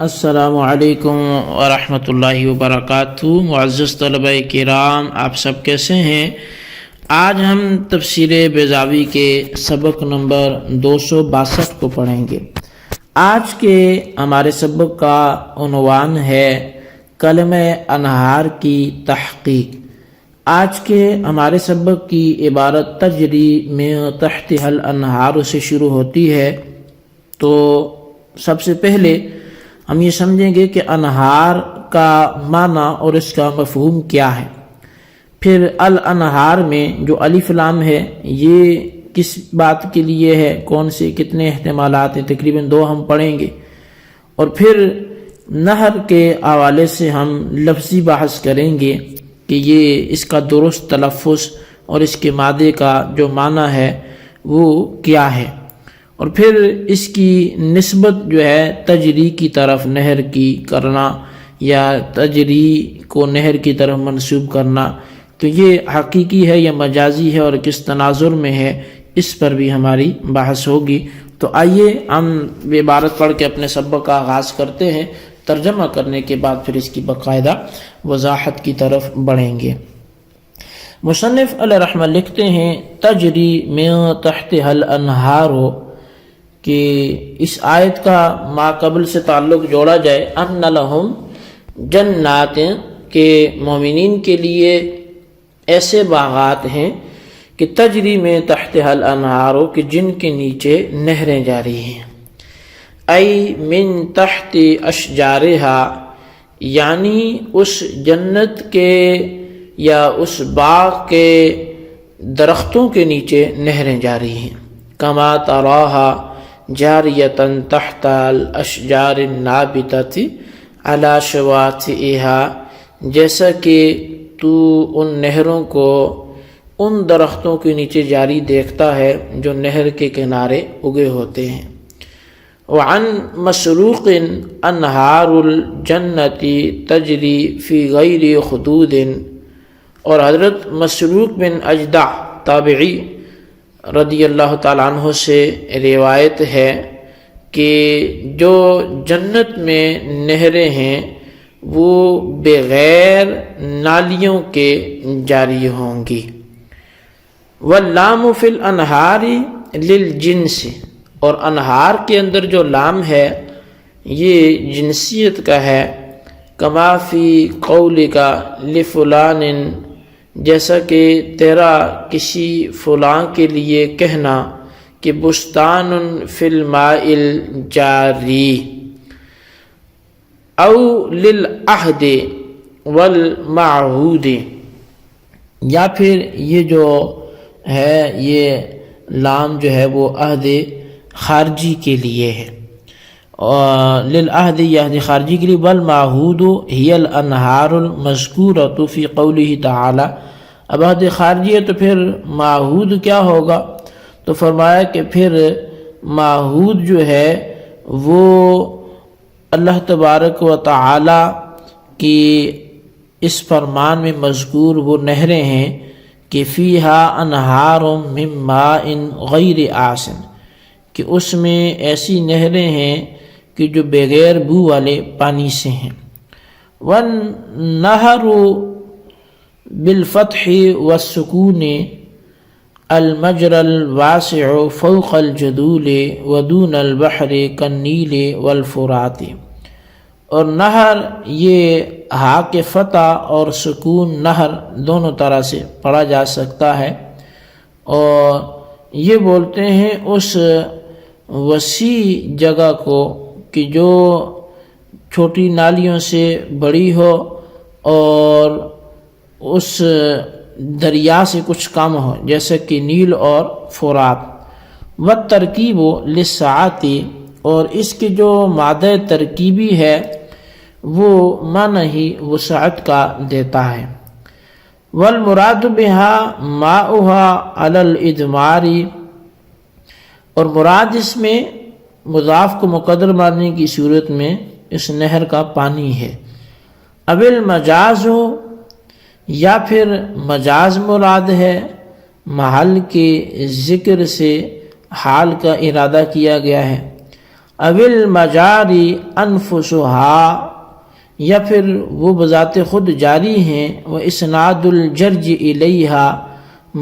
السلام علیکم ورحمۃ اللہ وبرکاتہ۔ معزز طلبہ کرام، آپ سب کیسے ہیں؟ آج ہم تفسیر بیضاوی کے سبق نمبر 262 کو پڑھیں گے۔ آج کے ہمارے سبق کا عنوان ہے کلمہ انہار کی تحقیق۔ آج کے ہمارے سبق کی عبارت تجری من تحتها الانہار سے شروع ہوتی ہے۔ تو سب سے پہلے ہم یہ سمجھیں گے کہ انہار کا معنی اور اس کا مفہوم کیا ہے۔ پھر الانہار میں جو الف لام ہے یہ کس بات کے لیے ہے، کون سے کتنے احتمالات ہیں، تقریباً 2 ہم پڑھیں گے۔ اور پھر نہر کے حوالے سے ہم لفظی بحث کریں گے کہ یہ اس کا درست تلفظ اور اس کے مادے کا جو معنی ہے وہ کیا ہے۔ اور پھر اس کی نسبت جو ہے تجری کی طرف نہر کی کرنا یا تجری کو نہر کی طرف منسوب کرنا، تو یہ حقیقی ہے یا مجازی ہے اور کس تناظر میں ہے، اس پر بھی ہماری بحث ہوگی۔ تو آئیے ہم عبارت پڑھ کے اپنے سبق کا آغاز کرتے ہیں، ترجمہ کرنے کے بعد پھر اس کی باقاعدہ وضاحت کی طرف بڑھیں گے۔ مصنف علیہ رحمہ لکھتے ہیں تجری من تحتها الانہار، کہ اس آیت کا ما قبل سے تعلق جوڑا جائے، ان لہم جنات، کہ مومنین کے لیے ایسے باغات ہیں کہ تجری میں تحتها الانہار، کہ جن کے نیچے نہریں جاری ہیں۔ ای من تحت اشجارہا، یعنی اس جنت کے یا اس باغ کے درختوں کے نیچے نہریں جاری ہیں۔ کما تراہا جاریتن تحت الاشجار النابتۃ علی شواطئها، جیسا کہ تو ان نہروں کو ان درختوں کے نیچے جاری دیکھتا ہے جو نہر کے کنارے اگے ہوتے ہیں۔ وعن مسروق انہار الجنت تجری فی غیر خدود، اور حضرت مسروق بن اجدع تابعی رضی اللہ تعالیٰ عنہ سے روایت ہے کہ جو جنت میں نہریں ہیں وہ بغیر نالیوں کے جاری ہوں گی۔ واللام فی الانہار للجنس، اور انہار کے اندر جو لام ہے یہ جنسیت کا ہے۔ کما فی قولک لفلان، جیسا کہ تیرا کسی فلاں کے لیے کہنا کہ بستان فی الماء الجاری، او للعہد والمعہود، یا پھر یہ جو ہے یہ لام جو ہے وہ عہد خارجی کے لیے ہے، اور للعہد یہ عہد خارجی کے لیے۔ والمعہود ہی الانہار المذکورۃ فی قولہ تعالی، اب عہد خارجی ہے تو پھر معہود کیا ہوگا؟ تو فرمایا کہ پھر معہود جو ہے وہ اللہ تبارک و تعالی کی اس فرمان میں مذکور وہ نہریں ہیں کہ فیہا انہار من ماء غیر آسن، کہ اس میں ایسی نہریں ہیں کہ جو بغیر بو والے پانی سے ہیں۔ والنہر بالفتح والسکون المجرى الواسع فوق الجدول ودون البحر كالنیل والفرات، اور نہر یہ ہا کے فتح اور سکون نہر دونوں طرح سے پڑھا جا سکتا ہے، اور یہ بولتے ہیں اس وسیع جگہ کو کہ جو چھوٹی نالیوں سے بڑی ہو اور اس دریا سے کچھ کم ہو، جیسے کہ نیل اور فرات۔ والترکیب للسعۃ، اور اس کی جو مادہ ترکیبی ہے وہ معنی ہی وسعت کا دیتا ہے۔ والمراد بها ماؤها علی الادمار، اور مراد اس میں مضاف کو مقدر ماننے کی صورت میں اس نہر کا پانی ہے۔ اب المجاز ہو، یا پھر مجاز مراد ہے، محل کے ذکر سے حال کا ارادہ کیا گیا ہے۔ اول مجاری انفسها، یا پھر وہ بذات خود جاری ہیں، و اسناد الجرج الیہا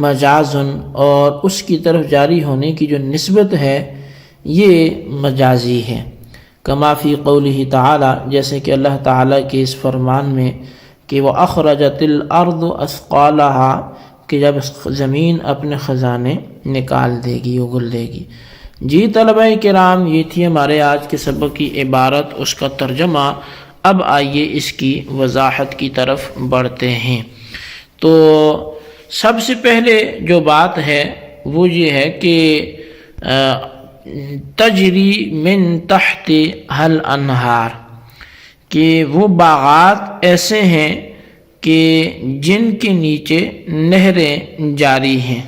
مجازن، اور اس کی طرف جاری ہونے کی جو نسبت ہے یہ مجازی ہے، کما فی قولہ تعالی، جیسے کہ اللہ تعالیٰ کے اس فرمان میں کہ وَأَخْرَجَتِ الْأَرْضُ أَثْقَالَهَا، کہ جب زمین اپنے خزانے نکال دے گی، اگل دے گی۔ جی طلبہ کرام، یہ تھی ہمارے آج کے سبق کی عبارت، اس کا ترجمہ۔ اب آئیے اس کی وضاحت کی طرف بڑھتے ہیں۔ تو سب سے پہلے جو بات ہے وہ یہ ہے کہ تجری من تحت حل انہار، کہ وہ باغات ایسے ہیں کہ جن کے نیچے نہریں جاری ہیں۔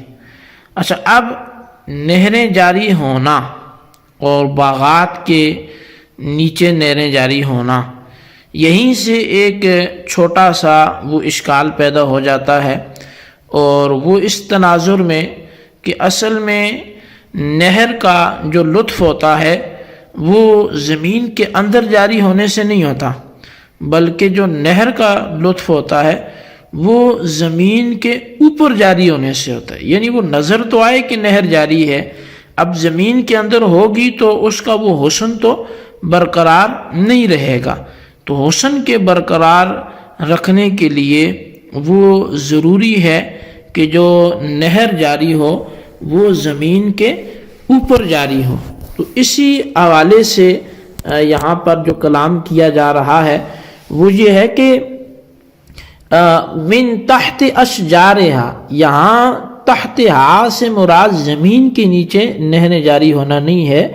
اچھا، اب نہریں جاری ہونا اور باغات کے نیچے نہریں جاری ہونا، یہیں سے ایک چھوٹا سا وہ اشکال پیدا ہو جاتا ہے، اور وہ اس تناظر میں کہ اصل میں نہر کا جو لطف ہوتا ہے وہ زمین کے اندر جاری ہونے سے نہیں ہوتا، بلکہ جو نہر کا لطف ہوتا ہے وہ زمین کے اوپر جاری ہونے سے ہوتا ہے۔ یعنی وہ نظر تو آئے کہ نہر جاری ہے، اب زمین کے اندر ہوگی تو اس کا وہ حسن تو برقرار نہیں رہے گا۔ تو حسن کے برقرار رکھنے کے لیے وہ ضروری ہے کہ جو نہر جاری ہو وہ زمین کے اوپر جاری ہو۔ تو اسی حوالے سے یہاں پر جو کلام کیا جا رہا ہے وہ یہ ہے کہ من تحت اشجارہا، یہاں تحتہا سے مراد زمین کے نیچے نہریں جاری ہونا نہیں ہے،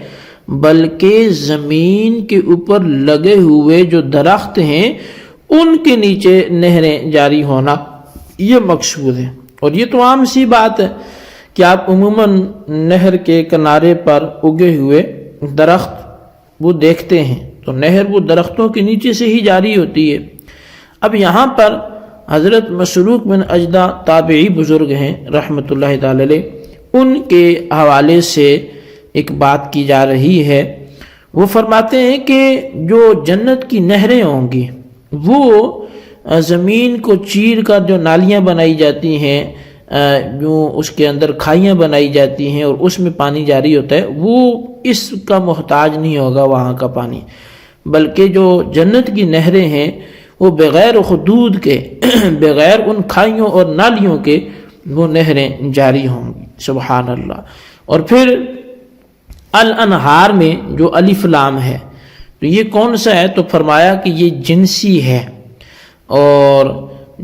بلکہ زمین کے اوپر لگے ہوئے جو درخت ہیں ان کے نیچے نہریں جاری ہونا یہ مقصود ہے۔ اور یہ تو عام سی بات ہے کہ آپ عموماً نہر کے کنارے پر اگے ہوئے درخت وہ دیکھتے ہیں، تو نہر وہ درختوں کے نیچے سے ہی جاری ہوتی ہے۔ اب یہاں پر حضرت مسروق بن اجدع تابعی بزرگ ہیں رحمۃ اللہ تعالی علیہ، ان کے حوالے سے ایک بات کی جا رہی ہے۔ وہ فرماتے ہیں کہ جو جنت کی نہریں ہوں گی وہ زمین کو چیر کر جو نالیاں بنائی جاتی ہیں، جو اس کے اندر کھائیاں بنائی جاتی ہیں اور اس میں پانی جاری ہوتا ہے، وہ اس کا محتاج نہیں ہوگا وہاں کا پانی، بلکہ جو جنت کی نہریں ہیں وہ بغیر خدود کے بغیر ان کھائیوں اور نالیوں کے وہ نہریں جاری ہوں گی۔ سبحان اللہ۔ اور پھر الانہار میں جو الف لام ہے تو یہ کون سا ہے؟ تو فرمایا کہ یہ جنسی ہے، اور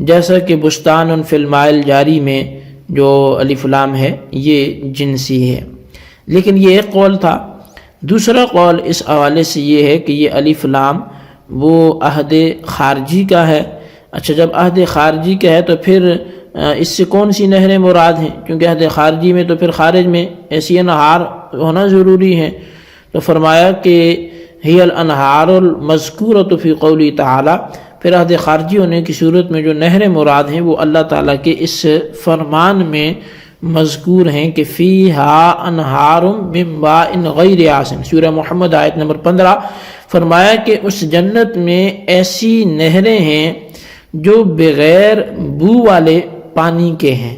جیسا کہ بستان فی الماء الجاری میں جو الف لام ہے یہ جنسی ہے۔ لیکن یہ ایک قول تھا۔ دوسرا قول اس حوالے سے یہ ہے کہ یہ الف لام وہ عہد خارجی کا ہے۔ اچھا، جب عہد خارجی کا ہے تو پھر اس سے کون سی نہریں مراد ہیں؟ کیونکہ عہد خارجی میں تو پھر خارج میں ایسی انہار ہونا ضروری ہے۔ تو فرمایا کہ ہی الانہار المذکورۃ فی قولی تعالی، پھر عہد خارجی ہونے کی صورت میں جو نہریں مراد ہیں وہ اللہ تعالیٰ کے اس فرمان میں مذکور ہیں کہ فیہا انہار من ماء غیر آسن، سورہ محمد آیت نمبر 15۔ فرمایا کہ اس جنت میں ایسی نہریں ہیں جو بغیر بو والے پانی کے ہیں۔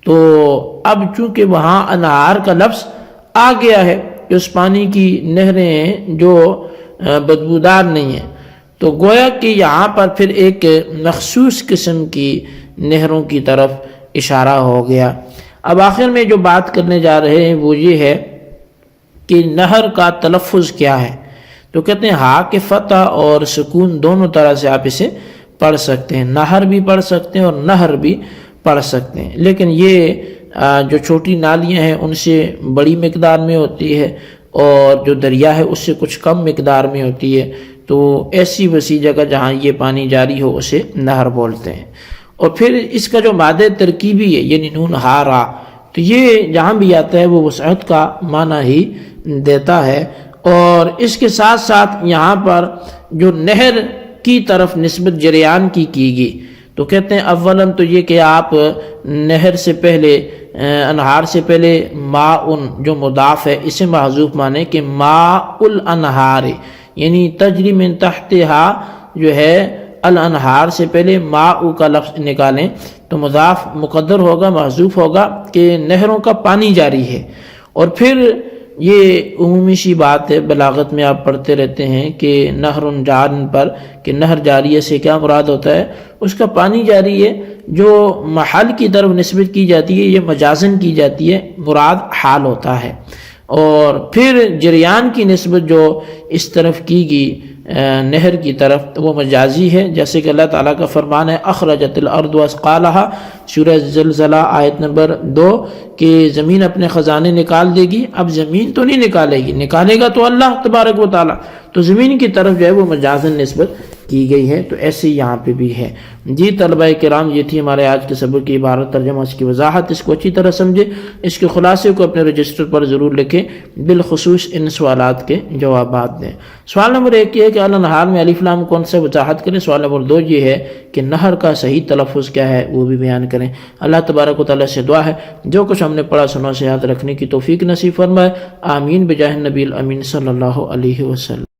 تو اب چونکہ وہاں انہار کا لفظ آ گیا ہے کہ اس پانی کی نہریں ہیں جو بدبودار نہیں ہیں، تو گویا کہ یہاں پر پھر ایک مخصوص قسم کی نہروں کی طرف اشارہ ہو گیا۔ اب آخر میں جو بات کرنے جا رہے ہیں وہ یہ ہے کہ نہر کا تلفظ کیا ہے؟ تو کہتے ہیں ہا کے فتح اور سکون دونوں طرح سے آپ اسے پڑھ سکتے ہیں، نہر بھی پڑھ سکتے ہیں اور نہر بھی پڑھ سکتے ہیں، لیکن یہ جو چھوٹی نالیاں ہیں ان سے بڑی مقدار میں ہوتی ہے، اور جو دریا ہے اس سے کچھ کم مقدار میں ہوتی ہے، تو ایسی وسیع جگہ جہاں یہ پانی جاری ہو اسے نہر بولتے ہیں۔ اور پھر اس کا جو مادہ ترکیبی ہے یعنی نون ہا را، تو یہ جہاں بھی آتا ہے وہ وسعت کا معنی ہی دیتا ہے۔ اور اس کے ساتھ ساتھ یہاں پر جو نہر کی طرف نسبت جریان کی گئی تو کہتے ہیں اولاً تو یہ کہ آپ نہر سے پہلے انہار سے پہلے ماءن جو مضاف ہے اسے محذوف مانے کہ ماء الانہار، یعنی تجری من تحتہا جو ہے الانہار سے پہلے ماء کا لفظ نکالیں تو مضاف مقدر ہوگا، محذوف ہوگا کہ نہروں کا پانی جاری ہے۔ اور پھر یہ عمومی سی بات ہے، بلاغت میں آپ پڑھتے رہتے ہیں کہ نہر جارن پر کہ نہر جاریہ سے کیا مراد ہوتا ہے، اس کا پانی جاری ہے۔ جو محل کی طرف نسبت کی جاتی ہے یہ مجازن کی جاتی ہے، مراد حال ہوتا ہے۔ اور پھر جریان کی نسبت جو اس طرف کی گئی نہر کی طرف وہ مجازی ہے، جیسے کہ اللہ تعالیٰ کا فرمان ہے اخرجت الارض اثقالہا، سورہ زلزلہ آیت نمبر 2 کہ زمین اپنے خزانے نکال دے گی۔ اب زمین تو نہیں نکالے گی، نکالے گا تو اللہ تبارک و تعالیٰ، تو زمین کی طرف جو ہے وہ مجازن نسبت کی گئی ہے، تو ایسے یہاں پہ بھی ہے۔ جی طلبہ کرام، یہ تھی ہمارے آج کے سبق کی عبارت ترجمہ، اس کی وضاحت، اس کو اچھی طرح سمجھے، اس کے خلاصے کو اپنے رجسٹر پر ضرور لکھیں، بالخصوص ان سوالات کے جوابات دیں۔ سوال نمبر 1 یہ ہے کہ الانہار میں الف لام کون سے وضاحت کریں۔ سوال نمبر 2 یہ ہے کہ نہر کا صحیح تلفظ کیا ہے وہ بھی بیان کریں۔ اللہ تبارک و تعالیٰ سے دعا ہے جو کچھ ہم نے پڑھا سنا سے یاد رکھنے کی توفیق نصیب فرمائے، آمین بجاہ النبی الامین صلی اللہ علیہ وسلم۔